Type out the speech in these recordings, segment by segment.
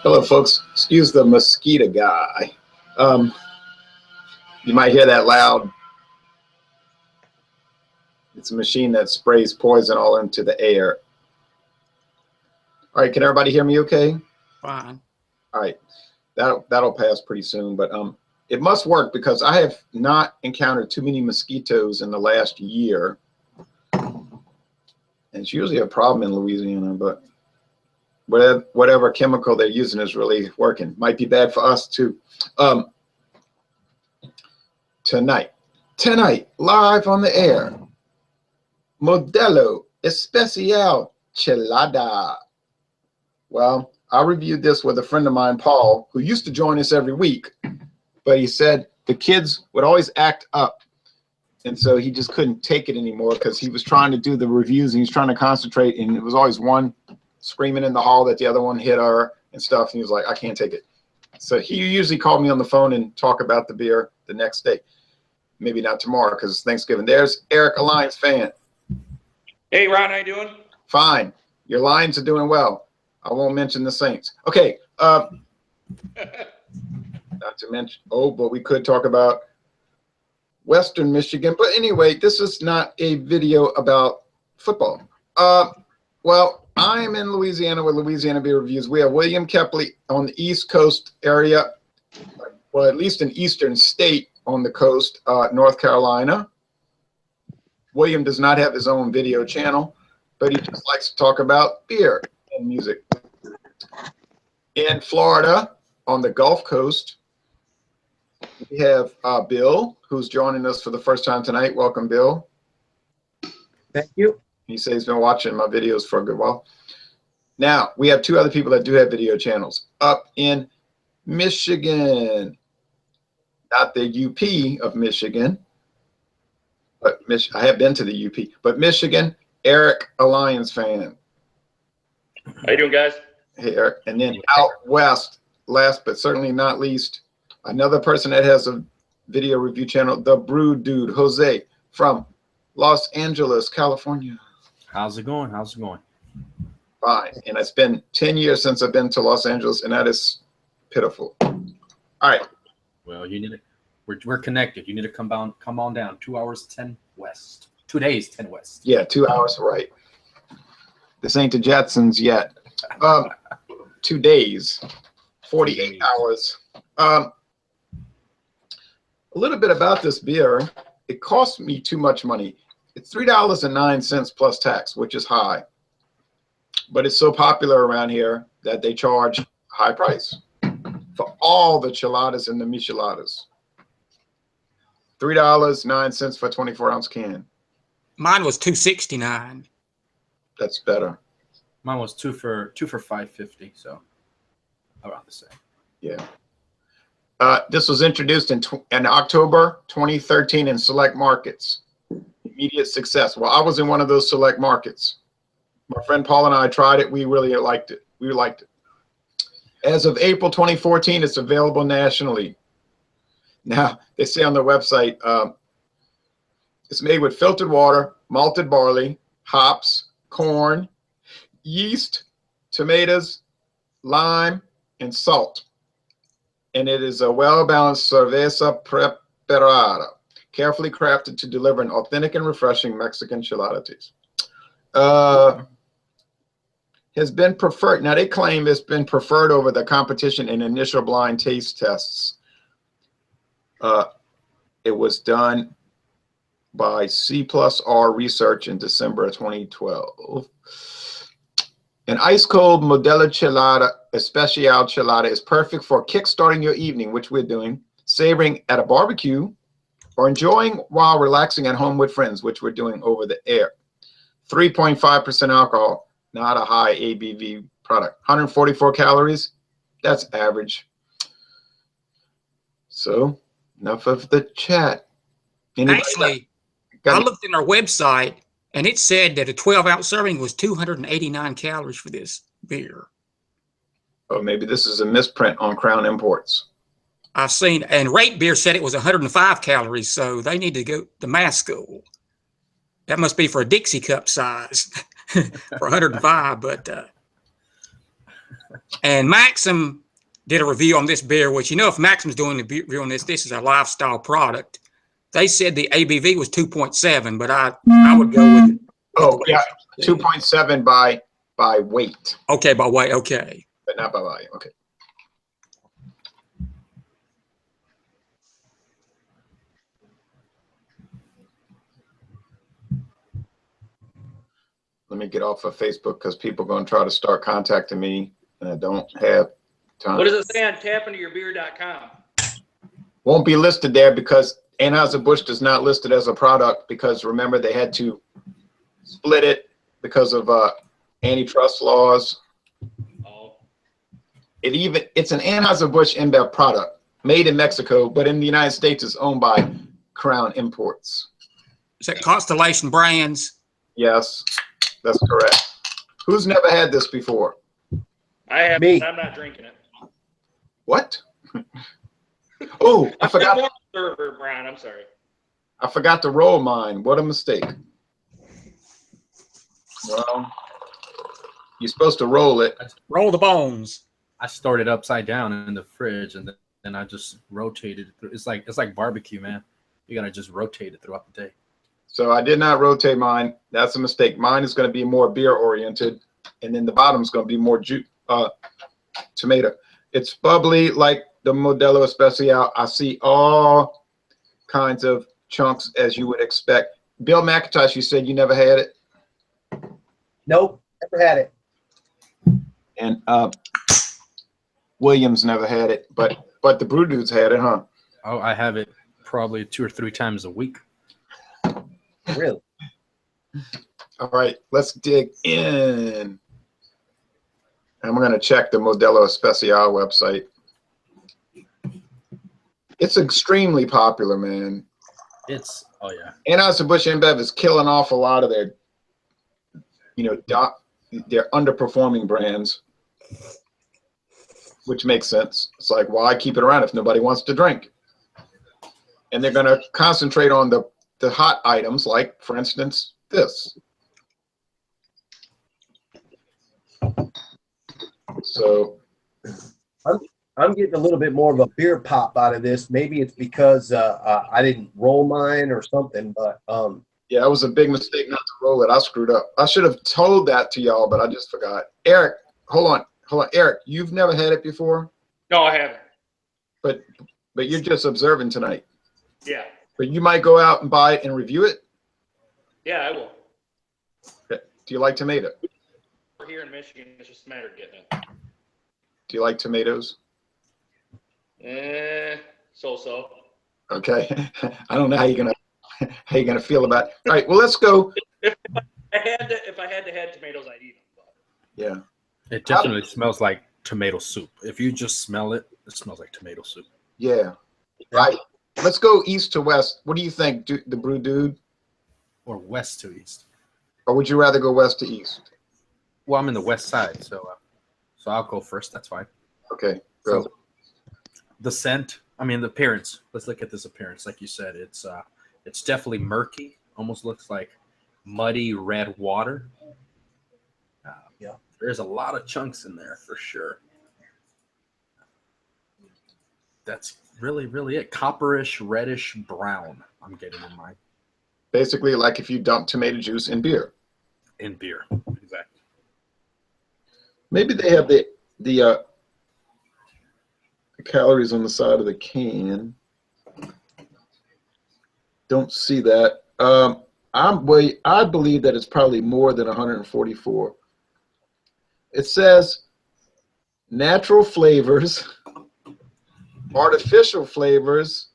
Hello, folks. Excuse the mosquito guy. Um, you might hear that loud. It's a machine that sprays poison all into the air. All right, can everybody hear me okay? Fine. All right, that'll pass pretty soon, but it must work because I have not encountered too many mosquitoes in the last year. And it's usually a problem in Louisiana, but whatever chemical they're using is really working. Might be bad for us too. Tonight, live on the air, Modelo Especial Chelada. Well, I reviewed this with a friend of mine, Paul, who used to join us every week, but he said the kids would always act up. And so he just couldn't take it anymore because he was trying to do the reviews and he was trying to concentrate. And it was always one screaming in the hall that the other one hit her and stuff. And he was like, I can't take it. So he usually called me on the phone and talk about the beer the next day. Maybe not tomorrow because it's Thanksgiving. There's Eric, a Lions fan. Hey, Ron, how you doing? Fine. Your Lions are doing well. I won't mention the Saints. Okay. Not to mention, but we could talk about Western Michigan. But anyway, this is not a video about football. Well, I am in Louisiana with Louisiana Beer Reviews. We have William Kepley on the East Coast area, well, at least an eastern state on the coast, North Carolina. William does not have his own video channel, but he just likes to talk about beer and music. In Florida, on the Gulf Coast, we have Bill, who's joining us for the first time tonight. Welcome, Bill. Thank you. He says he's been watching my videos for a good while. Now, we have two other people that do have video channels up in Michigan. Not the UP of Michigan, but I have been to the UP. But Michigan, Eric, a Lions fan. How you doing, guys? Hey, Eric. And then out west, last but certainly not least, another person that has a video review channel, the Brew Dude, Jose, from Los Angeles, California. How's it going? How's it going? Fine. And it's been 10 years since I've been to Los Angeles, and that is pitiful. All right. Well, you need to. We're connected. You need to come on down. 2 hours 10 west. 2 days 10 west. Yeah, 2 hours, right. This ain't the Jetsons yet. 2 days, 48 hours. A little bit about this beer. It cost me too much money. It's $3.09 plus tax, which is high. But it's so popular around here that they charge a high price for all the cheladas and the micheladas. $3.09 for a 24-ounce can. Mine was $2.69. That's better. Mine was two for $5.50, so around the same. Yeah. This was introduced in October 2013 in select markets. Immediate success. Well, I was in one of those select markets. My friend Paul and I tried it. We really liked it. We liked it. As of April 2014, it's available nationally. Now, they say on their website, it's made with filtered water, malted barley, hops, corn, yeast, tomatoes, lime, and salt. And it is a well-balanced cerveza preparada, carefully crafted to deliver an authentic and refreshing Mexican chelada taste. Has been preferred. Now, they claim it's been preferred over the competition in initial blind taste tests. It was done by C+R Research in December of 2012. An ice-cold Modelo Especial Chelada is perfect for kickstarting your evening, which we're doing, savoring at a barbecue, or enjoying while relaxing at home with friends, which we're doing over the air. 3.5% alcohol, not a high ABV product. 144 calories, that's average. So, enough of the chat. Anybody Actually, I looked in our website, and it said that a 12-ounce serving was 289 calories for this beer. Oh, maybe this is a misprint on Crown Imports. I've seen, and Rate Beer said it was 105 calories, so they need to go to math school. That must be for a Dixie cup size for 105, but And Maxim did a review on this beer, which, if Maxim's doing the review on this, this is a lifestyle product. They said the ABV was 2.7, but I would go with it. Oh, yeah, 2.7 by weight. Okay, by weight, okay. But not by volume, okay. Let me get off of Facebook because people are going to try to start contacting me and I don't have time. What does it say on tapintoyourbeer.com? Won't be listed there because Anheuser-Busch is not listed as a product because remember they had to split it because of antitrust laws. Oh. It's an Anheuser-Busch InBev product made in Mexico, but in the United States it's owned by Crown Imports. Is that Constellation Brands? Yes, that's correct. Who's never had this before? I have. Me. I'm not drinking it. What? Oh, I forgot. I'm server, Brian. I'm sorry. I forgot to roll mine. What a mistake. Well, you're supposed to roll it. Roll the bones. I stored it upside down in the fridge, and then I just rotated it through. It's like barbecue, man. You gotta just rotate it throughout the day. So I did not rotate mine. That's a mistake. Mine is going to be more beer oriented, and then the bottom is going to be more tomato. It's bubbly like the Modelo Especial. I see all kinds of chunks as you would expect. Bill McIntosh, you said you never had it? Nope, never had it. And Williams never had it, but the Brew Dudes had it, huh? Oh, I have it probably 2 or 3 times a week. Really? All right, let's dig in. I'm going to check the Modelo Especial website. It's extremely popular, man. Oh yeah. Anheuser-Busch InBev is killing off a lot of their, their underperforming brands, which makes sense. It's like, why keep it around if nobody wants to drink? And they're going to concentrate on the hot items, like, for instance, this. So I'm getting a little bit more of a beer pop out of this. Maybe it's because I didn't roll mine or something, but yeah, it was a big mistake not to roll it. I screwed up. I should have told that to y'all, but I just forgot. Eric, hold on. Eric, you've never had it before? No, I haven't. But you're just observing tonight. Yeah. But you might go out and buy it and review it? Yeah, I will. Okay. Do you like tomato? We're here in Michigan. It's just a matter of getting it. Do you like tomatoes? So. Okay. I don't know how you're gonna feel about it. All right. Well, let's go. If I had to have tomatoes, I'd eat them. But. Yeah. It definitely smells like tomato soup. If you just smell it, it smells like tomato soup. Yeah. Right. Let's go east to west. What do you think, the Brew Dude? Or west to east. Or would you rather go west to east? Well, I'm in the west side, so I'll go first. That's fine. Okay. Go. So, the scent, the appearance. Let's look at this appearance. Like you said, it's definitely murky. Almost looks like muddy red water. Yeah. There's a lot of chunks in there for sure. That's really, really it. Copperish, reddish, brown. I'm getting in mine. Basically, like if you dump tomato juice in beer. In beer, exactly. Maybe they have the calories on the side of the can. Don't see that. I believe that it's probably more than 144. It says natural flavors, artificial flavors,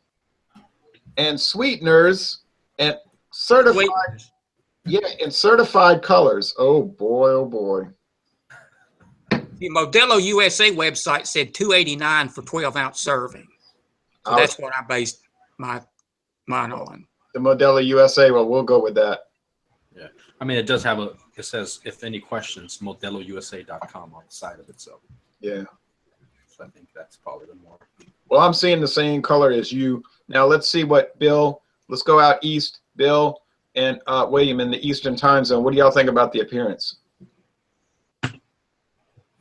and sweeteners, and certified. Yeah, and certified colors. Oh boy, oh boy. The Modelo USA website said $2.89 for 12-ounce serving. So that's what I based mine on. The Modelo USA, well, we'll go with that. Yeah. It does have it says, if any questions, modelousa.com on the side of it. So, yeah. So I think that's probably the more. Well, I'm seeing the same color as you. Now let's see what let's go out east. Bill and William in the Eastern time zone. What do y'all think about the appearance?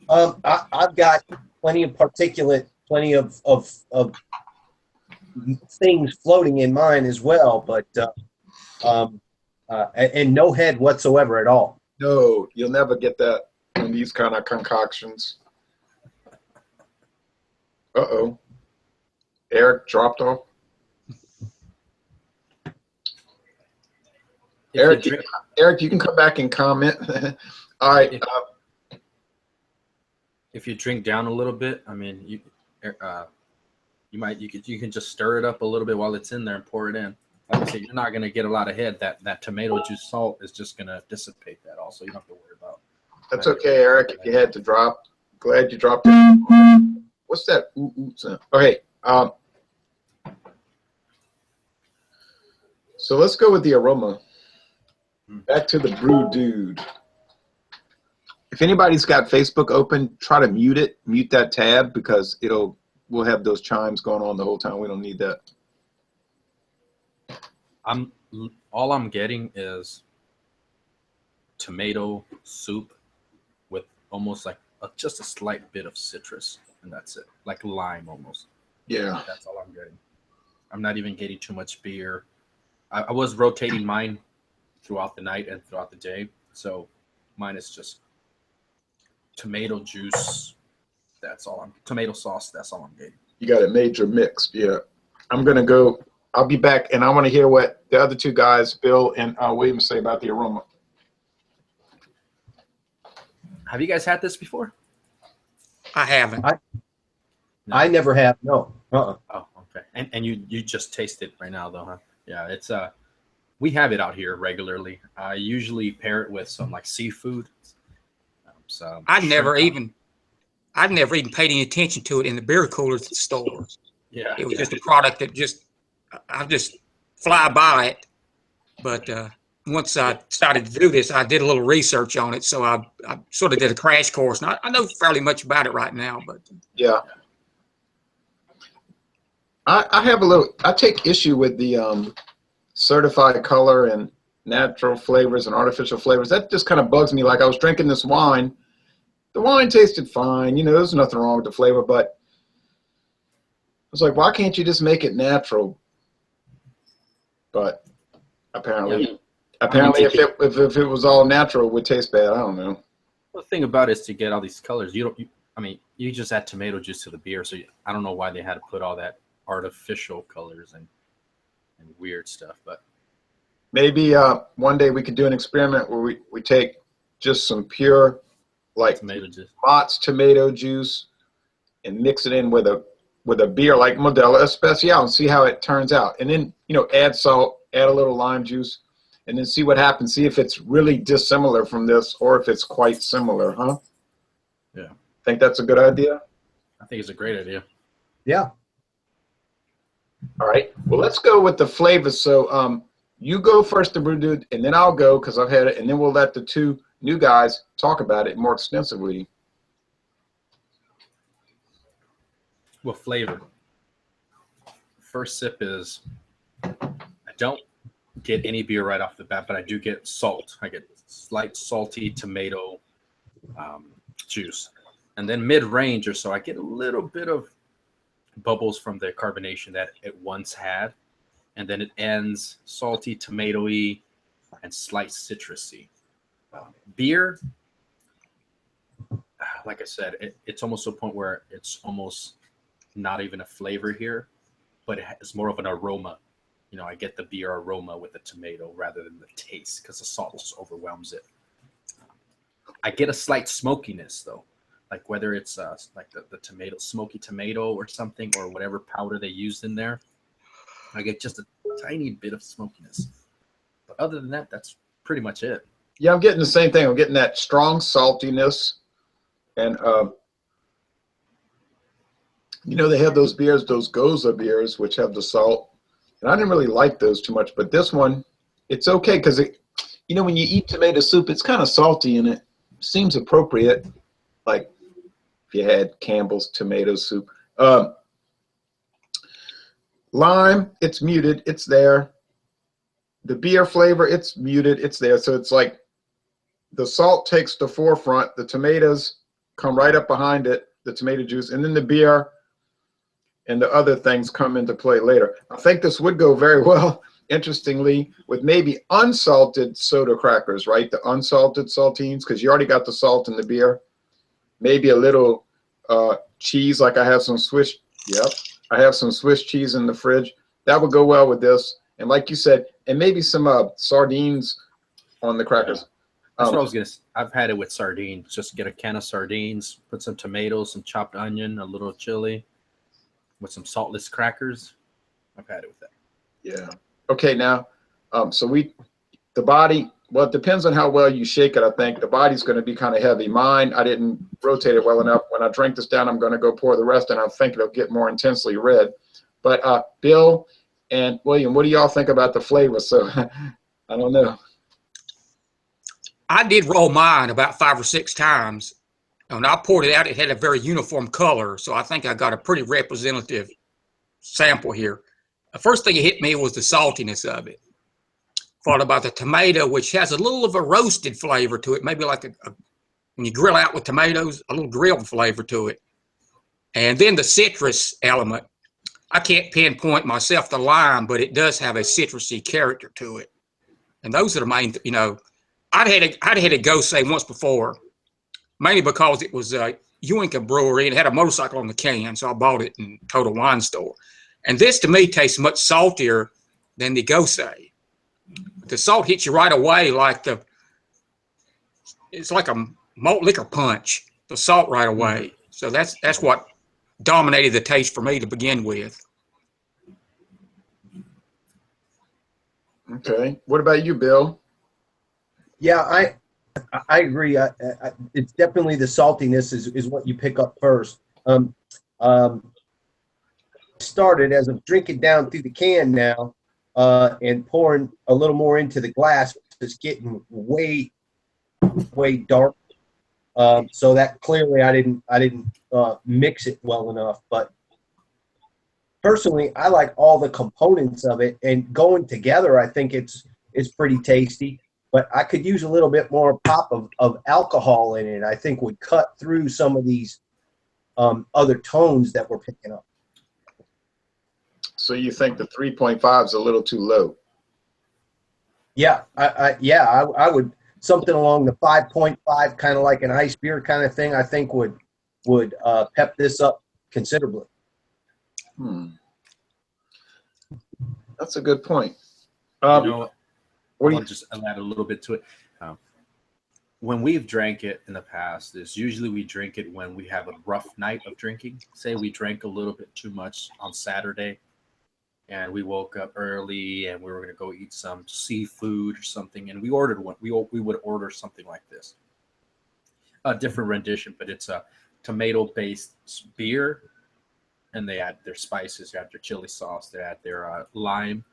I've got plenty of particulate, plenty of things floating in mine as well, but and no head whatsoever at all. No, you'll never get that in these kind of concoctions. Uh-oh. Eric dropped off. Eric, you can come back and comment. All right. If you drink down a little bit, I mean, you can just stir it up a little bit while it's in there and pour it in. Like I said, you're not gonna get a lot of head. That tomato juice salt is just gonna dissipate that. Also, you don't have to worry about. That's okay, Eric. If you had to drop, glad you dropped it. What's that? Ooh, ooh sound? Okay. So let's go with the aroma. Back to the brew dude. If anybody's got Facebook open, try to mute it. Mute that tab because we'll have those chimes going on the whole time. We don't need that. All I'm getting is tomato soup with almost like just a slight bit of citrus, and that's it, like lime almost. Yeah, that's all I'm getting. I'm not even getting too much beer. I was rotating mine throughout the night and throughout the day, so mine is just tomato juice. Tomato sauce. That's all I'm getting. You got it major mixed. Yeah, I'm gonna go. I'll be back, and I want to hear what the other two guys, Bill and William, say about the aroma. Have you guys had this before? I haven't. I never have. No. Oh, okay. And you just taste it right now, though, huh? Yeah, it's we have it out here regularly. I usually pair it with some like seafood. I'd never even paid any attention to it in the beer coolers at the stores. Yeah, it was just a product that I just fly by it. But once I started to do this, I did a little research on it. So I sort of did a crash course. And I know fairly much about it right now. But yeah, I take issue with the certified color and natural flavors and artificial flavors. That just kind of bugs me. Like I was drinking this wine. The wine tasted fine. You know, there's nothing wrong with the flavor, but I was like, why can't you just make it natural? But apparently, if it was all natural, it would taste bad. I don't know. The thing about it is to get all these colors. You just add tomato juice to the beer, so I don't know why they had to put all that artificial colors and weird stuff. But maybe one day we could do an experiment where we take just some pure, like Mott's tomato juice, and mix it in with a beer like Modelo Especial and see how it turns out. And then, add salt, add a little lime juice, and then see what happens. See if it's really dissimilar from this or if it's quite similar, huh? Yeah. Think that's a good idea? I think it's a great idea. Yeah. All right. Well, let's go with the flavors. So you go first, the brew dude, and then I'll go because I've had it, and then we'll let the two new guys talk about it more extensively. Well, flavor. First sip is, I don't get any beer right off the bat, but I do get salt. I get slight salty tomato juice. And then mid-range or so, I get a little bit of bubbles from the carbonation that it once had. And then it ends salty, tomatoey, and slight citrusy. Beer, like I said, it's almost to a point where it's almost not even a flavor here, but it's more of an aroma. I get the beer aroma with the tomato rather than the taste because the salt just overwhelms it. I get a slight smokiness though, like whether it's like the tomato, smoky tomato or something, or whatever powder they used in there. I get just a tiny bit of smokiness. But other than that, that's pretty much it. Yeah, I'm getting the same thing. I'm getting that strong saltiness. And, they have those beers, those Goza beers, which have the salt. And I didn't really like those too much. But this one, it's okay because, when you eat tomato soup, it's kind of salty and it seems appropriate. Like if you had Campbell's tomato soup. Lime, it's muted. It's there. The beer flavor, it's muted. It's there. So it's like the salt takes the forefront. The tomatoes come right up behind it, the tomato juice, and then the beer and the other things come into play later. I think this would go very well, interestingly, with maybe unsalted soda crackers, right? The unsalted saltines, because you already got the salt in the beer. Maybe a little cheese, like I have some Swiss, yep, I have some Swiss cheese in the fridge. That would go well with this. And like you said, and maybe some sardines on the crackers. That's what I was gonna say. I've had it with sardines. Just get a can of sardines, put some tomatoes, some chopped onion, a little chili, with some saltless crackers. I've had it with that. Yeah. Okay. Now, so the body. Well, it depends on how well you shake it. I think the body's going to be kind of heavy. Mine, I didn't rotate it well enough. When I drink this down, I'm going to go pour the rest, and I think it'll get more intensely red. But Bill and William, what do y'all think about the flavor? So I don't know. I did roll mine about 5 or 6 times. When I poured it out, it had a very uniform color. So I think I got a pretty representative sample here. The first thing that hit me was the saltiness of it. Followed by the tomato, which has a little of a roasted flavor to it, maybe like when you grill out with tomatoes, a little grilled flavor to it. And then the citrus element. I can't pinpoint myself the lime, but it does have a citrusy character to it. And those are the main, I'd had a Gose once before, mainly because it was a Uinka brewery and it had a motorcycle on the can, so I bought it in Total Wine Store. And this to me tastes much saltier than the Gose. The salt hits you right away it's like a malt liquor punch, the salt right away. So that's what dominated the taste for me to begin with. Okay. What about you, Bill? Yeah, I agree. It's definitely the saltiness is what you pick up first. Started as I'm drinking down through the can now, and pouring a little more into the glass. It's getting way dark. So that clearly I didn't mix it well enough. But personally, I like all the components of it, and going together, I think it's pretty tasty. But I could use a little bit more pop of alcohol in it. I think would cut through some of these other tones that we're picking up. So you think the 3.5 is a little too low? Yeah, I would something along the 5.5, kind of like an ice beer kind of thing. I think would pep this up considerably. That's a good point. What do you just add a little bit to it? When we've drank it in the past, is usually we drink it when we have a rough night of drinking. Say we drank a little bit too much on Saturday, and we woke up early and we were going to go eat some seafood or something, and we ordered one. We would order something like this, a different rendition, but it's a tomato-based beer, and they add their spices, they add their chili sauce, they add their lime,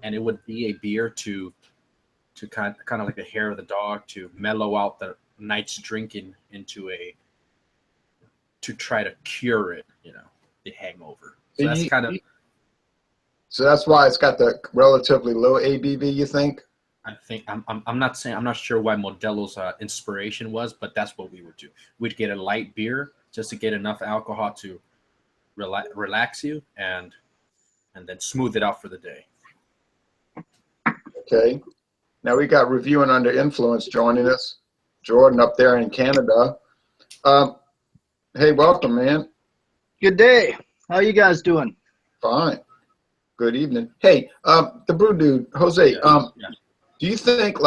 and it would be a beer to kind of like the hair of the dog, to mellow out the night's drinking to try to cure it, the hangover. So that's kind of. So that's why it's got the relatively low ABV, you think? I think I'm not sure why Modelo's inspiration was, but that's what we would do. We'd get a light beer just to get enough alcohol to relax you and then smooth it out for the day. Okay. Now we got Reviewing Under Influence joining us, Jordan up there in Canada. Hey, welcome, man. Good day. How you guys doing? Fine. Good evening. Hey, the brew dude, Jose, do you think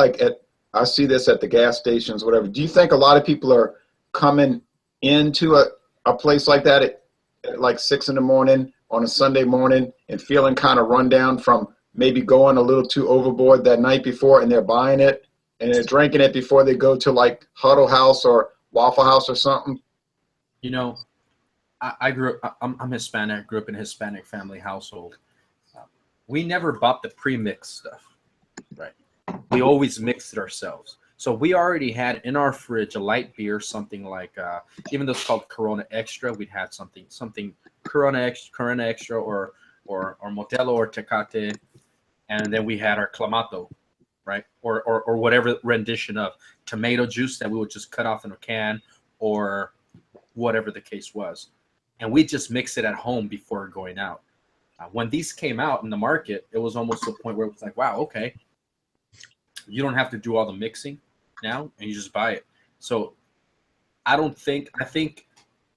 I see this at the gas stations, whatever, do you think a lot of people are coming into a place like that at like 6 in the morning on a Sunday morning and feeling kind of run down from maybe going a little too overboard that night before, and they're buying it and they're drinking it before they go to like Huddle House or Waffle House or something? I'm Hispanic, grew up in a Hispanic family household. We never bought the pre-mixed stuff, right? We always mixed it ourselves. So we already had in our fridge a light beer, something like, even though it's called Corona Extra, we'd have something Corona Extra or Modelo or Tecate. And then we had our Clamato, right? Or whatever rendition of tomato juice that we would just cut off in a can, or whatever the case was. And we just mix it at home before going out. When these came out in the market, it was almost to a point where it was like, wow, okay, you don't have to do all the mixing now, and you just buy it. So I think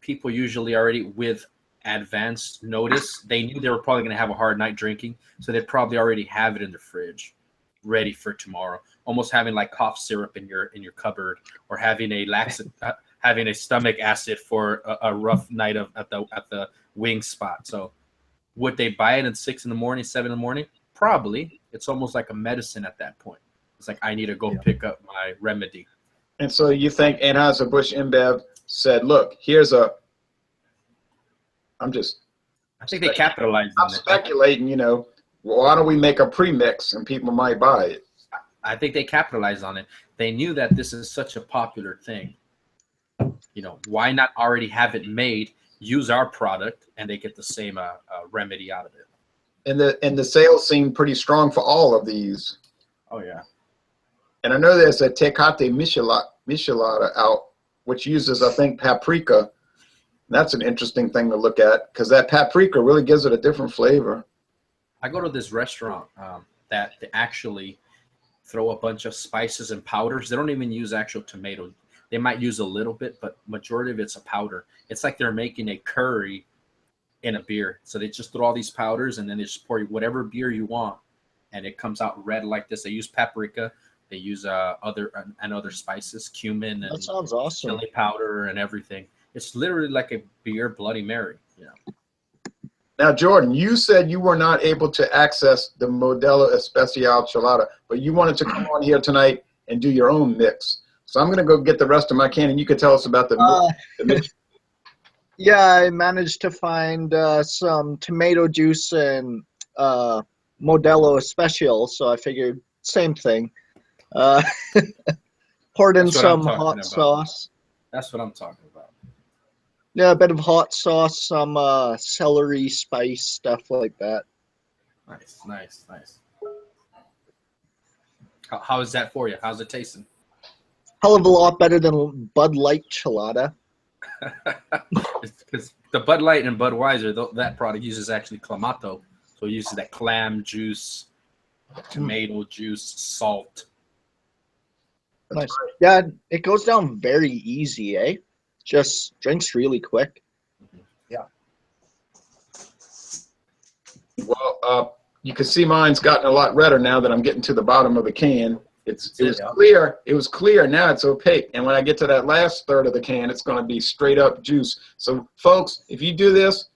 people usually already, with advanced notice, they knew they were probably going to have a hard night drinking, so they'd probably already have it in the fridge ready for tomorrow, almost having like cough syrup in your cupboard, or having a having a stomach acid for a rough night at the wing spot. So would they buy it at 6 in the morning, 7 in the morning? Probably. It's almost like a medicine at that point. It's like, I need to go pick up my remedy. And so you think Anheuser-Busch InBev said, look, I think they capitalized on it. I'm speculating, why don't we make a premix and people might buy it? I think they capitalized on it. They knew that this is such a popular thing. Why not already have it made, use our product, and they get the same remedy out of it. And the sales seem pretty strong for all of these. Oh, yeah. And I know there's a Tecate Michelada out, which uses, I think, paprika. That's an interesting thing to look at, because that paprika really gives it a different flavor. I go to this restaurant that they actually throw a bunch of spices and powders. They don't even use actual tomato. They might use a little bit, but majority of it's a powder. It's like they're making a curry in a beer. So they just throw all these powders, and then they just pour whatever beer you want, and it comes out red like this. They use paprika. They use other spices, cumin, and That sounds awesome. chili powder and everything. It's literally like a beer Bloody Mary. Now, Jordan, you said you were not able to access the Modelo Especial Chelada, but you wanted to come on here tonight and do your own mix. So I'm going to go get the rest of my can, and you could tell us about the mix. Yeah, I managed to find some tomato juice and Modelo Especial, so I figured same thing. Poured in some hot sauce. That's what I'm talking about. Yeah, a bit of hot sauce, some celery spice, stuff like that. Nice. How is that for you? How's it tasting? Hell of a lot better than Bud Light Chelada. Because the Bud Light and Budweiser, that product uses actually clamato. So it uses that clam juice, tomato juice, salt. Nice. Yeah, it goes down very easy, eh? Just drinks really quick. Yeah. Well, you can see mine's gotten a lot redder now that I'm getting to the bottom of the can. It was clear. It was clear. Now it's opaque. And when I get to that last third of the can, it's going to be straight up juice. So, folks, if you do this,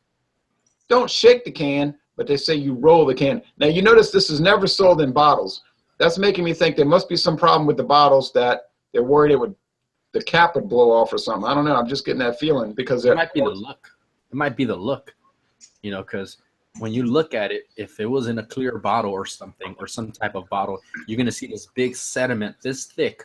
don't shake the can, but they say you roll the can. Now, you notice this is never sold in bottles. That's making me think there must be some problem with the bottles that they're worried the cap would blow off or something. I don't know. I'm just getting that feeling because it might be the look. It might be the look, because when you look at it, if it was in a clear bottle or something, or some type of bottle, you're going to see this big sediment this thick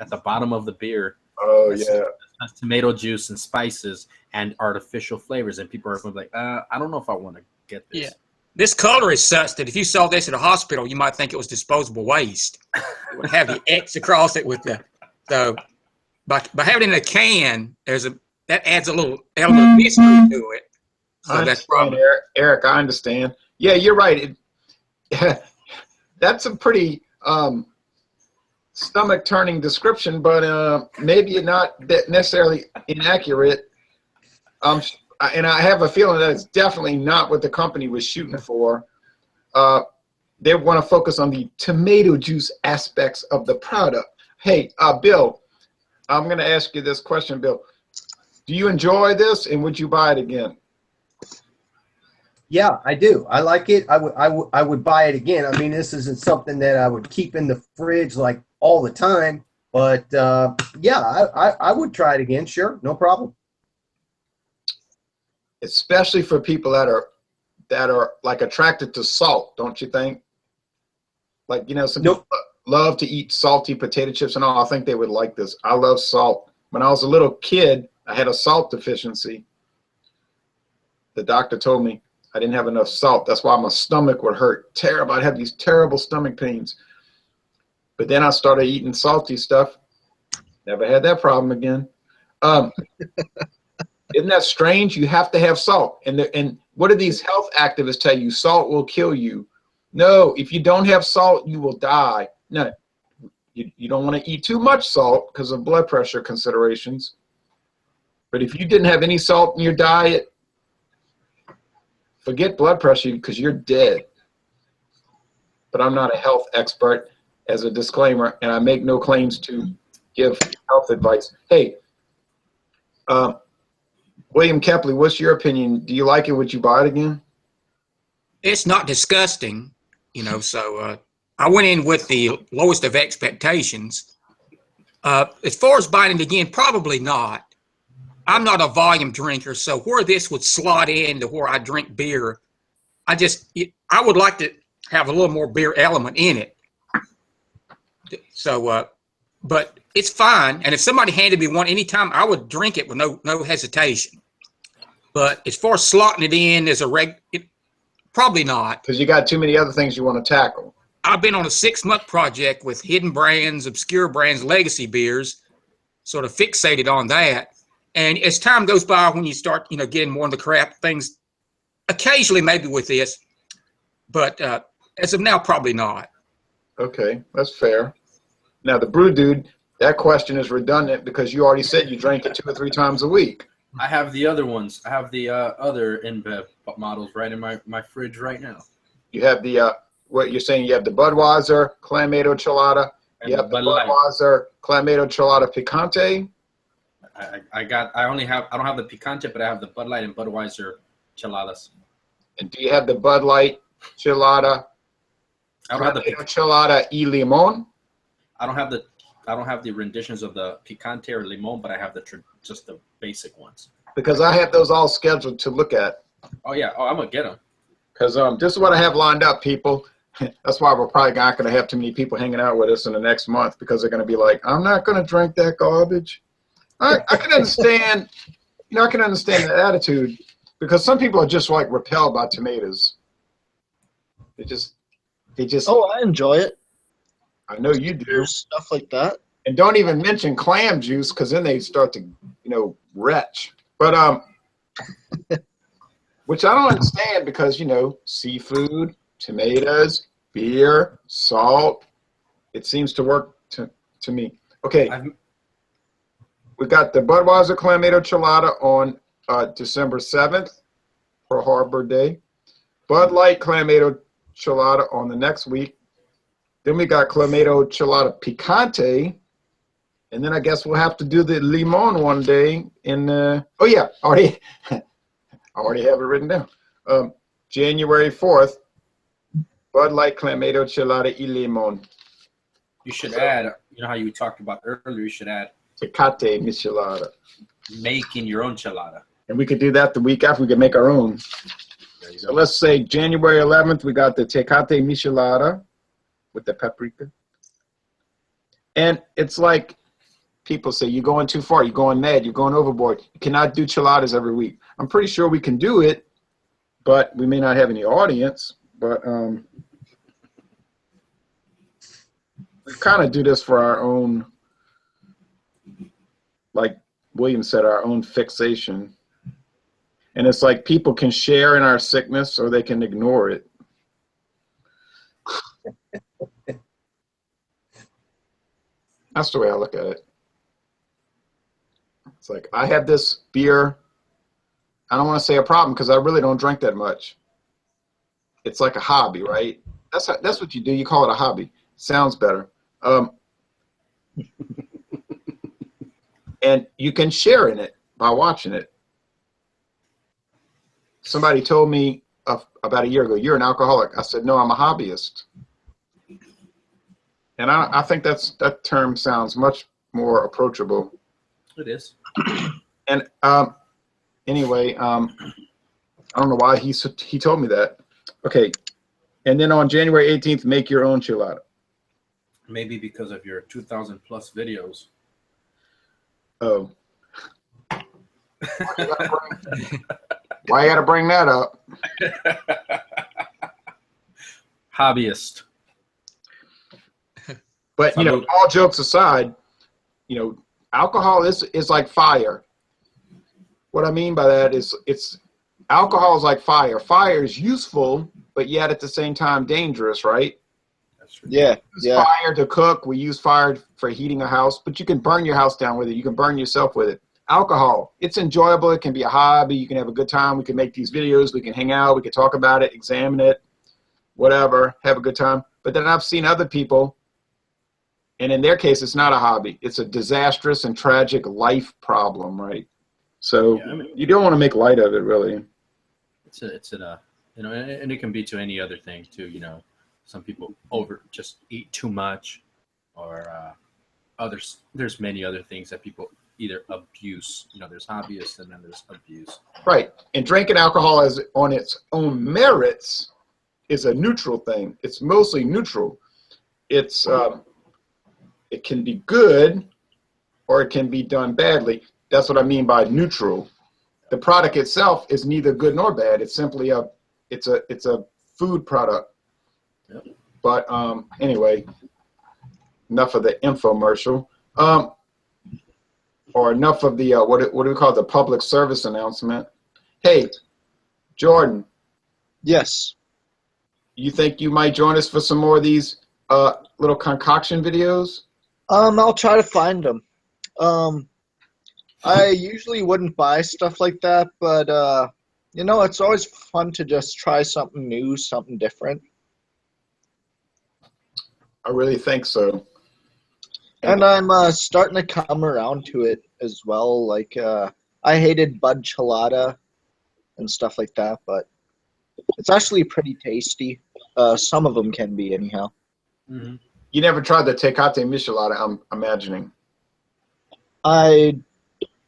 at the bottom of the beer. Oh, yeah. That's tomato juice and spices and artificial flavors. And people are going to be like, I don't know if I want to get this. Yeah. This color is such that if you saw this at a hospital, you might think it was disposable waste. It would have the X across it with by having it in a can, that adds a little element of mystery to it. So that's probably Eric. I understand. Yeah, you're right. That's a pretty stomach-turning description, but maybe not that necessarily inaccurate. And I have a feeling that it's definitely not what the company was shooting for. They want to focus on the tomato juice aspects of the product. Hey, Bill, I'm going to ask you this question, Bill. Do you enjoy this, and would you buy it again? Yeah, I do. I like it. I would buy it again. I mean, this isn't something that I would keep in the fridge like all the time, but yeah, I would try it again. Sure, no problem. Especially for people that are like attracted to salt, don't you think? Like, some people love to eat salty potato chips and all. I think they would like this. I love salt. When I was a little kid, I had a salt deficiency. The doctor told me I didn't have enough salt. That's why my stomach would hurt terrible. I'd have these terrible stomach pains. But then I started eating salty stuff. Never had that problem again. Isn't that strange? You have to have salt. And what do these health activists tell you? Salt will kill you. No, if you don't have salt, you will die. No, you don't want to eat too much salt because of blood pressure considerations. But if you didn't have any salt in your diet, forget blood pressure because you're dead. But I'm not a health expert, as a disclaimer, and I make no claims to give health advice. Hey, William Kepley, what's your opinion? Do you like it? Would you buy it again? It's not disgusting, you know, so I went in with the lowest of expectations. As far as buying it again, probably not. I'm not a volume drinker, so where this would slot into where I drink beer, I would like to have a little more beer element in it. So, but it's fine. And if somebody handed me one anytime, I would drink it with no hesitation. But as far as slotting it in as probably not. Because you got too many other things you want to tackle. I've been on a 6-month project with hidden brands, obscure brands, legacy beers, sort of fixated on that. And as time goes by, when you start, you know, getting more into craft things, occasionally maybe with this, but as of now, probably not. Okay, that's fair. Now, the Brew Dude, that question is redundant because you already said you drank it 2 or 3 times a week. I have the other ones. I have the other InBev models right in my fridge right now. You have the, what you're saying, you have the Budweiser Clamato Chelada. And You have the Bud Light. Budweiser Clamato Chelada Picante. I don't have the Picante, but I have the Bud Light and Budweiser Cheladas. And do you have the Bud Light Chelada I don't have the Clamato Chelada y Limon? I don't have the renditions of the Picante or Limon, but I have just the basic ones. Because I have those all scheduled to look at. Oh yeah. Oh, I'm gonna get them. Because this is what I have lined up, people. That's why we're probably not going to have too many people hanging out with us in the next month, because they're going to be like, I'm not going to drink that garbage. I can understand, you know, I can understand the attitude, because some people are just like repelled by tomatoes. They just. Oh, I enjoy it. I know you do. There's stuff like that. And don't even mention clam juice, because then they start to, you know, retch. But which I don't understand, because, you know, seafood, tomatoes, beer, salt. It seems to work to me. Okay. We got the Budweiser Clamato Chelada on December 7th for Harbor Day. Bud Light Clamato Chelada on the next week. Then we got Clamato Chelada Picante. And then I guess we'll have to do the Limon one day in, oh yeah, I already have it written down. January 4th, Bud Light Clamato Chelada y Limon. You should add, you know how you talked about earlier, you should add Tecate Michelada. making your own chelada. And we could do that the week after. We could make our own. So let's say January 11th, we got the Tecate Michelada with the paprika. And it's like people say, you're going too far, you're going mad, you're going overboard. You cannot do cheladas every week. I'm pretty sure we can do it, but we may not have any audience. But we kind of do this for our own, like William said, our own fixation. And it's like people can share in our sickness or they can ignore it. That's the way I look at it. It's like, I have this beer. I don't want to say a problem because I really don't drink that much. It's like a hobby, right? That's what you do. You call it a hobby. Sounds better. And you can share in it by watching it. Somebody told me about a year ago, you're an alcoholic. I said, no, I'm a hobbyist. And I think that term sounds much more approachable. It is. And anyway, I don't know why he told me that. Okay. And then on January 18th, make your own chelada. Maybe because of your 2,000 plus videos. Oh. Why you gotta bring that up? Hobbyist. But, you know, all jokes aside, you know, alcohol is like fire. what I mean by that is alcohol is like fire. Fire is useful, but yet at the same time dangerous, right? That's true. Yeah, We use yeah. fire to cook. We use fire for heating a house, but you can burn your house down with it. You can burn yourself with it. Alcohol, it's enjoyable. It can be a hobby. You can have a good time. We can make these videos. We can hang out. We can talk about it, examine it, whatever, have a good time. But then I've seen other people, and in their case, it's not a hobby. It's a disastrous and tragic life problem, right? So Yeah, I mean, you don't want to make light of it, really. You know, and it can be to any other thing too. You know, some people just eat too much, or others. There's many other things that people either abuse. You know, there's hobbyists and then there's abuse. Right. And drinking alcohol as on its own merits is a neutral thing. It's mostly neutral. It's it can be good or it can be done badly. That's what I mean by neutral. The product itself is neither good nor bad. It's simply it's a food product. Yep. But anyway, enough of the infomercial. Or enough of the what do we call it, the public service announcement. Hey, Jordan. Yes. You think you might join us for some more of these little concoction videos? I'll try to find them. I usually wouldn't buy stuff like that, but you know, it's always fun to just try something new, something different. I really think so. And I'm starting to come around to it as well. Like I hated Bud Chelada and stuff like that, but it's actually pretty tasty. Some of them can be, anyhow. Mm-hmm. You never tried the Tecate Michelada, I'm imagining. I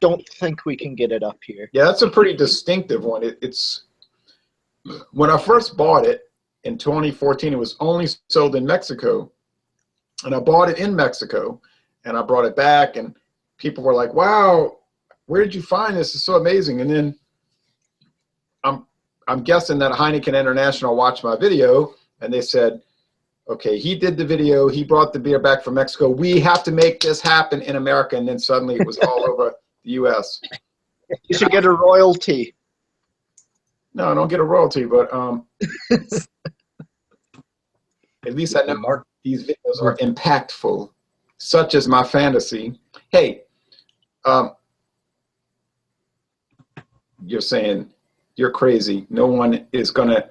don't think we can get it up here. Yeah, that's a pretty distinctive one. It's when I first bought it in 2014, it was only sold in Mexico. And I bought it in Mexico, and I brought it back, and people were like, wow, where did you find this? It's so amazing. And then I'm guessing that Heineken International watched my video, and they said, okay, he did the video, he brought the beer back from Mexico, we have to make this happen in America. And then suddenly it was all over the US. You should get a royalty. No, I don't get a royalty, but at least I know these videos are impactful, such as my fantasy. Hey, you're saying you're crazy. No one is going to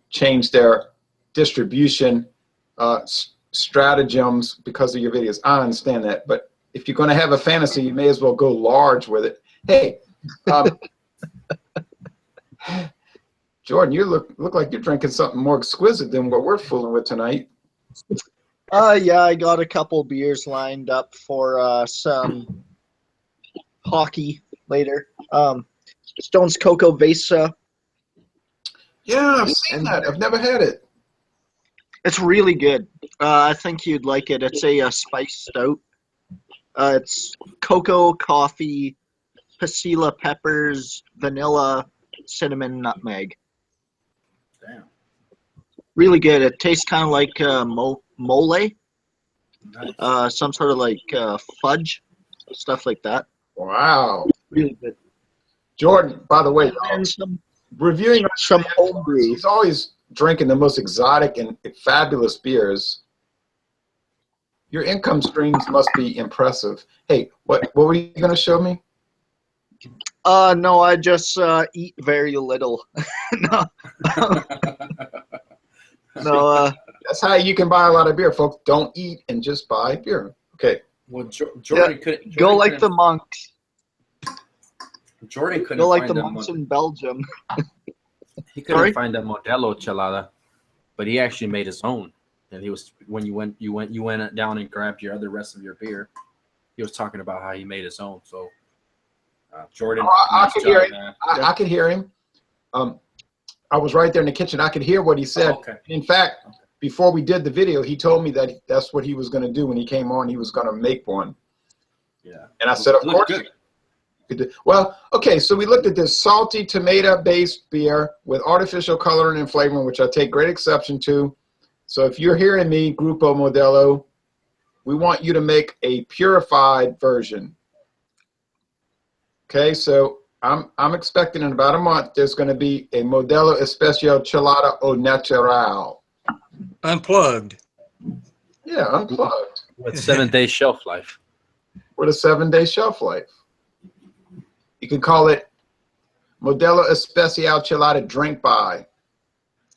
change their distribution stratagems because of your videos. I understand that, but if you're going to have a fantasy, you may as well go large with it. Hey, Jordan, you look like you're drinking something more exquisite than what we're fooling with tonight. Yeah, I got a couple beers lined up for some hockey later. Stone's Coco Vesa. Yeah, I've seen that. I've never had it. It's really good. I think you'd like it. It's a spice stout. It's cocoa, coffee, pasilla peppers, vanilla, cinnamon, nutmeg. Damn. Really good. It tastes kind of like mole, Nice. some sort of like fudge, stuff like that. Wow. Really good. Jordan, by the way, And some reviewing homebrew. he's always drinking the most exotic and fabulous beers. Your income streams must be impressive. Hey, what were you going to show me? No, I just eat very little. No, no. That's how you can buy a lot of beer, folks. Don't eat and just buy beer. Okay. Well, Jordan couldn't. Go like the monks. Jordan couldn't Go like find the that monks in Belgium. He couldn't Sorry? find that Modelo Chelada, but he actually made his own. And he was when you went down and grabbed your other rest of your beer. He was talking about how he made his own. So, Jordan, I nice could job, hear him. man. I could hear him. I was right there in the kitchen. I could hear what he said. Oh, okay. In fact, before we did the video, he told me that that's what he was going to do when he came on. He was going to make one. Yeah. And I said, of It looked course. good. Well, okay, so we looked at this salty tomato-based beer with artificial coloring and flavoring, which I take great exception to. So if you're hearing me, Grupo Modelo, we want you to make a purified version. Okay, so I'm expecting in about a month there's going to be a Modelo Especial Chelada au Natural. Unplugged. Yeah, unplugged With 7-day shelf life. with a 7-day shelf life. You can call it Modelo Especial Chelada Drink By.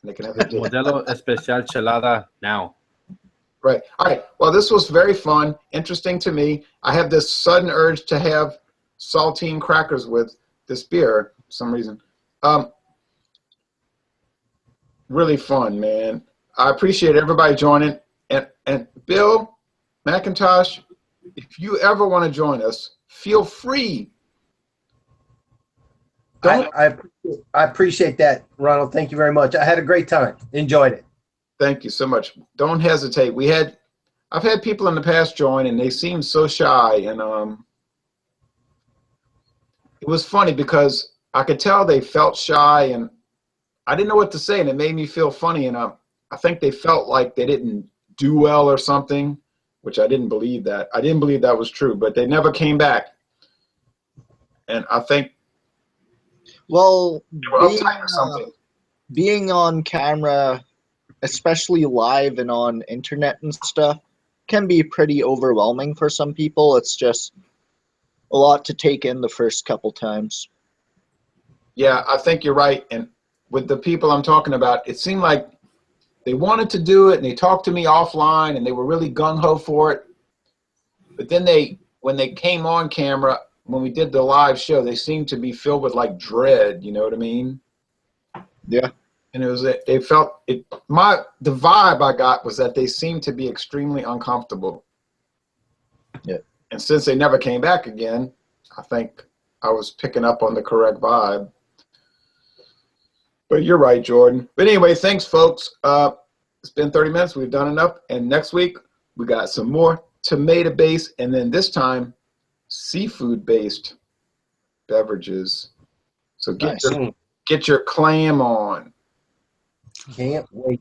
They can have a Modelo Especial Chelada now. Right. All right. Well, this was very fun, interesting to me. I have this sudden urge to have saltine crackers with this beer for some reason. Really fun, man. I appreciate everybody joining. And Bill McIntosh, if you ever want to join us, feel free. I appreciate that, Ronald. Thank you very much. I had a great time. Enjoyed it. Thank you so much. Don't hesitate. I've had people in the past join, and they seemed so shy, and it was funny because I could tell they felt shy, and I didn't know what to say, and it made me feel funny, and I think they felt like they didn't do well or something, which I didn't believe that. I didn't believe that was true, but they never came back, and I think Well, they were uptight or something. being on camera, especially live and on internet and stuff, can be pretty overwhelming for some people. It's just a lot to take in the first couple times. Yeah, I think you're right. And with the people I'm talking about, it seemed like they wanted to do it, and they talked to me offline, and they were really gung-ho for it. But then when they came on camera, when we did the live show, they seemed to be filled with like dread, you know what I mean? Yeah. And the vibe I got was that they seemed to be extremely uncomfortable. Yeah. And since they never came back again, I think I was picking up on the correct vibe. But you're right, Jordan. But anyway, thanks, folks. It's been 30 minutes. We've done enough. And next week, we got some more tomato-based, and then this time, seafood-based beverages. So Nice. get your clam on. Can't wait.